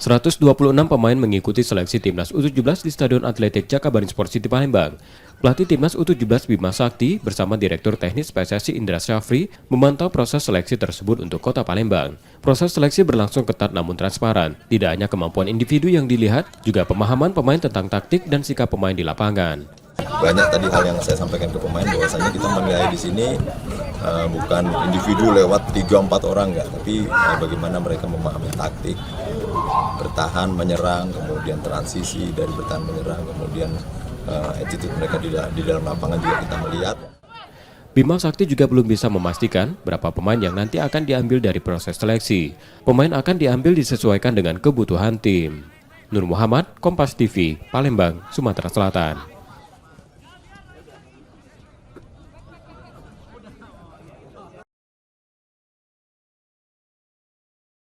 126 pemain mengikuti seleksi Timnas U17 di Stadion Atletik Jakabaring Sport City Palembang. Pelatih Timnas U17 Bima Sakti bersama Direktur Teknis PSSI Indra Syafri memantau proses seleksi tersebut untuk Kota Palembang. Proses seleksi berlangsung ketat namun transparan. Tidak hanya kemampuan individu yang dilihat, juga pemahaman pemain tentang taktik dan sikap pemain di lapangan. Banyak tadi hal yang saya sampaikan ke pemain bahwasanya kita menilai di sini bukan individu lewat 3-4 orang enggak, tapi bagaimana mereka memahami taktik, bertahan, menyerang, kemudian transisi dari bertahan menyerang, kemudian attitude mereka di dalam lapangan juga kita melihat. Bima Sakti juga belum bisa memastikan berapa pemain yang nanti akan diambil dari proses seleksi. Pemain akan diambil disesuaikan dengan kebutuhan tim. Nur Muhammad, Kompas TV, Palembang, Sumatera Selatan.